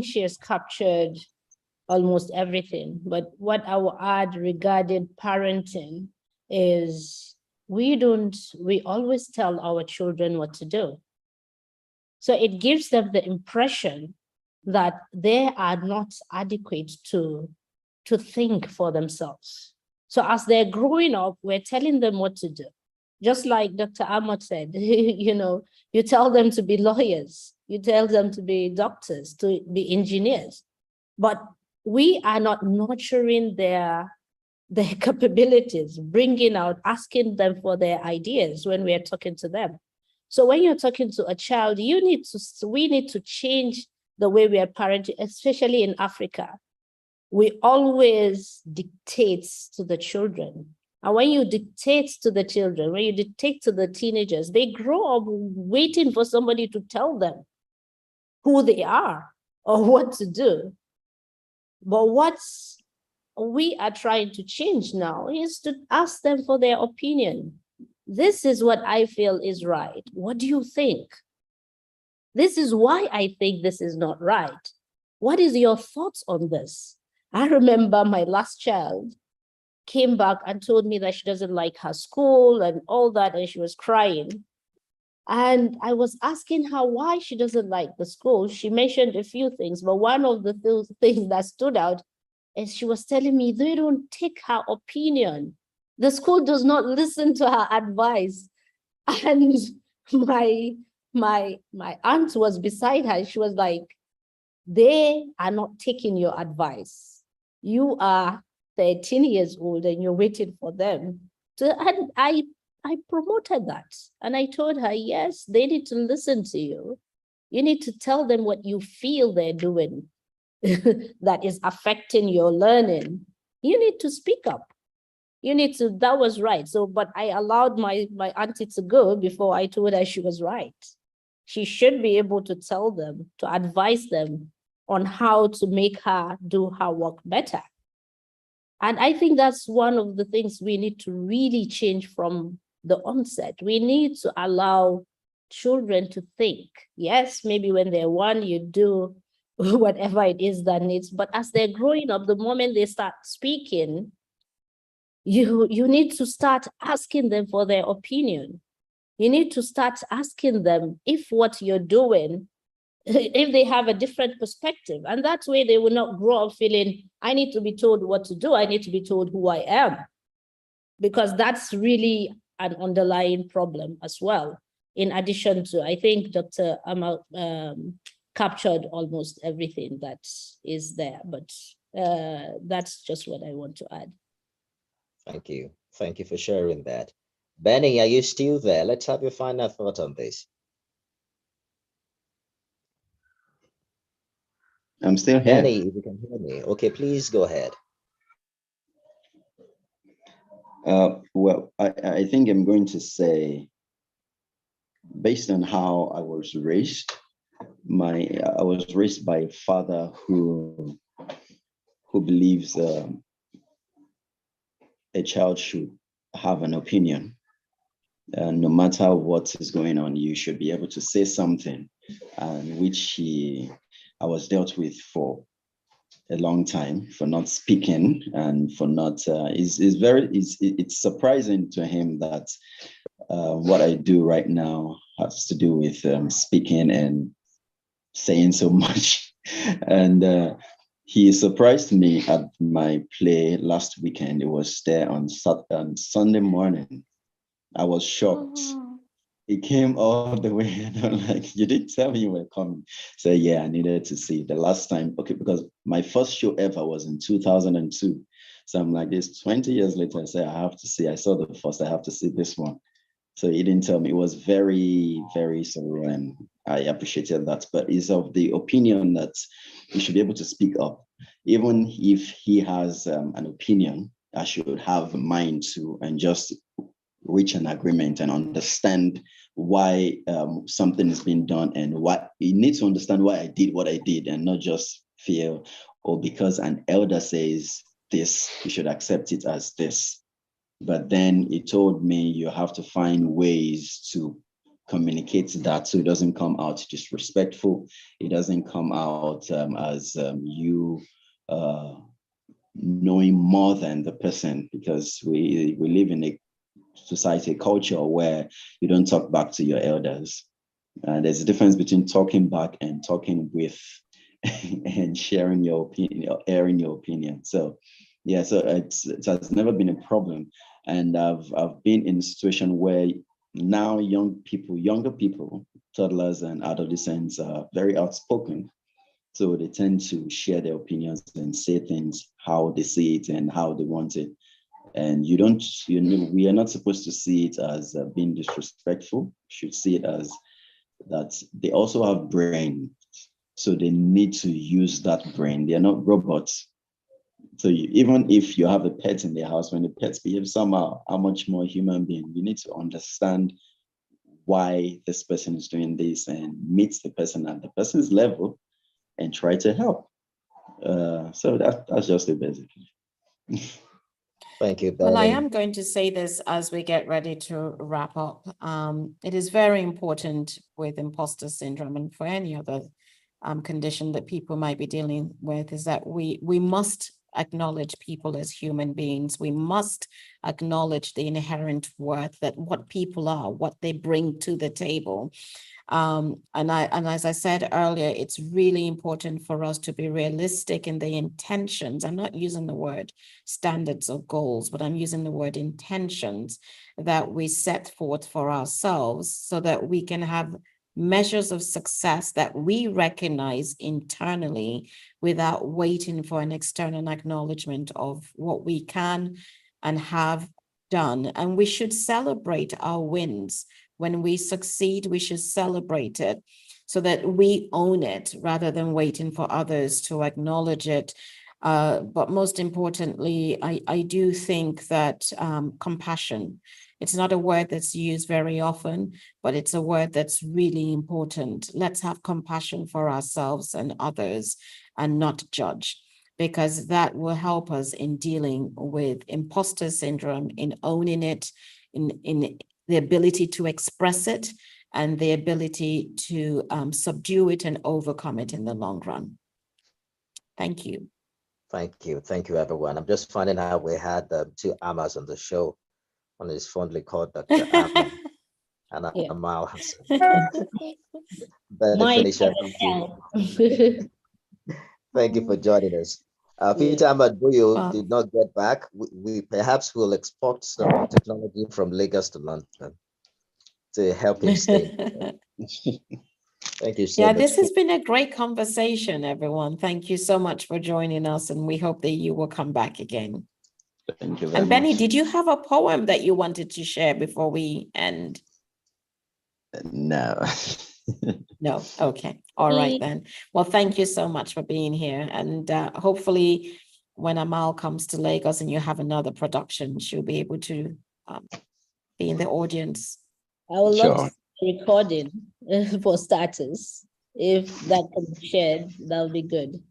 she has captured almost everything. But what I will add regarding parenting is we always tell our children what to do. So it gives them the impression that they are not adequate to think for themselves. So as they're growing up, we're telling them what to do. Just like Dr. Amal said, you know, you tell them to be lawyers, you tell them to be doctors, to be engineers, but we are not nurturing their capabilities, bringing out, asking them for their ideas when we are talking to them. So when you're talking to a child, we need to change the way we are parenting, especially in Africa. We always dictate to the children. And when you dictate to the children, when you dictate to the teenagers, they grow up waiting for somebody to tell them who they are or what to do. But what we are trying to change now is to ask them for their opinion. This is what I feel is right. What do you think? This is why I think this is not right. What is your thoughts on this? I remember my last child came back and told me that she doesn't like her school and all that, and she was crying. And I was asking her why she doesn't like the school. She mentioned a few things, but one of the things that stood out is she was telling me they don't take her opinion. The school does not listen to her advice. And my aunt was beside her. She was like, they are not taking your advice. You are 13 years old and you're waiting for them. So I I promoted that. And I told her, yes, they need to listen to you. You need to tell them what you feel they're doing that is affecting your learning. You need to speak up. You need to, that was right. So, but I allowed my auntie to go before I told her she was right. She should be able to tell them, to advise them on how to make her do her work better. And I think that's one of the things we need to really change from the onset. We need to allow children to think. Yes, maybe when they're one, you do whatever it is that needs, but as they're growing up, the moment they start speaking, you need to start asking them for their opinion. You need to start asking them if what you're doing, if they have a different perspective. And that way they will not grow up feeling, I need to be told what to do. I need to be told who I am. Because that's really an underlying problem as well. In addition to, I think Dr. Amal captured almost everything that is there, but that's just what I want to add. Thank you. Thank you for sharing that. Benny, are you still there? Let's have your final thought on this. I'm still here. Benny, if you can hear me. Okay, please go ahead. Well, I think I'm going to say, based on how I was raised, I was raised by a father who believes a child should have an opinion. No matter what is going on, you should be able to say something, which I was dealt with for a long time for not speaking and for not. It's surprising to him that what I do right now has to do with speaking and saying so much, and he surprised me at my play last weekend. It was there on Sunday morning. I was shocked. He came all the way, and I'm like, you didn't tell me you were coming. So yeah, I needed to see the last time. Okay, because my first show ever was in 2002. So I'm like, this 20 years later, I say, I have to see. I saw the first, I have to see this one. So he didn't tell me. It was very, very surreal, and I appreciated that. But he's of the opinion that he should be able to speak up. Even if he has an opinion, I should have mine too, and just reach an agreement and understand why something is being done, and what you need to understand why I did what I did, and not just feel, or because an elder says this, you should accept it as this. But then he told me you have to find ways to communicate that so it doesn't come out disrespectful. It doesn't come out as you knowing more than the person, because we live in a society, a culture where you don't talk back to your elders. There's a difference between talking back and talking with and sharing your opinion or airing your opinion. So yeah, so it has never been a problem. And I've been in a situation where now younger people, toddlers and adolescents are very outspoken. So they tend to share their opinions and say things how they see it and how they want it. And we are not supposed to see it as being disrespectful. We should see it as that they also have brains. So they need to use that brain. They are not robots. So even if you have a pet in the house, when the pets behave somehow, how much more human being? You need to understand why this person is doing this and meet the person at the person's level and try to help. So that's just it, basically. Thank you, Well, I Benny. am going to say this as we get ready to wrap up. It is very important with imposter syndrome, and for any other condition that people might be dealing with, is that we must acknowledge people as human beings. We must acknowledge the inherent worth that what people are, what they bring to the table. And as I said earlier, it's really important for us to be realistic in the intentions. I'm not using the word standards or goals, but I'm using the word intentions that we set forth for ourselves, so that we can have measures of success that we recognize internally without waiting for an external acknowledgement of what we can and have done, and we should celebrate our wins. When we succeed, we should celebrate it so that we own it rather than waiting for others to acknowledge it. But most importantly, I do think that compassion, it's not a word that's used very often, but it's a word that's really important. Let's have compassion for ourselves and others and not judge, because that will help us in dealing with imposter syndrome, in owning it, in the ability to express it, and the ability to subdue it and overcome it in the long run. Thank you. Thank you. Thank you, everyone. I'm just finding out we had 2 Amals on the show. One is fondly called Dr. Amal and Yeah. Amal Hassan. My Felicia, thank you for joining us. Peter Ahmad, though you did not get back, we perhaps will export some technology from Lagos to London to help him stay. Thank you so much. This has been a great conversation, everyone. Thank you so much for joining us, and we hope that you will come back again. Thank you very And Benny, much. did you have a poem that you wanted to share before we end? No. No. Okay. All right then. Well, thank you so much for being here. And hopefully when Amal comes to Lagos and you have another production, she'll be able to be in the audience. I would love Sure. to see a recording for starters. If that can be shared, that would be good.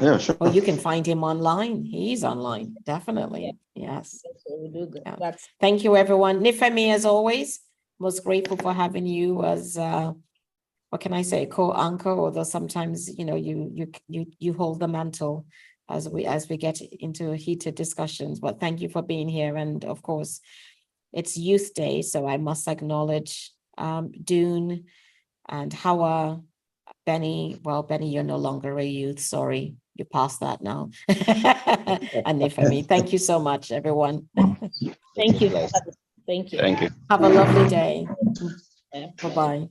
Yeah, sure. Well, you can find him online. He's online, definitely. Yes. So we do that. Yeah. That's Thank you, everyone. Nifemi, as always, most grateful for having you as what can I say, co-anchor, although sometimes you hold the mantle as we get into heated discussions. But thank you for being here. And of course, it's Youth Day, so I must acknowledge Dune and Hawa, Benny. Well, Benny, you're no longer a youth. Sorry, you passed that now. And Nifemi, thank you so much, everyone. thank you. Bless. Thank you. Thank you. Have a lovely day. Yeah. Bye-bye.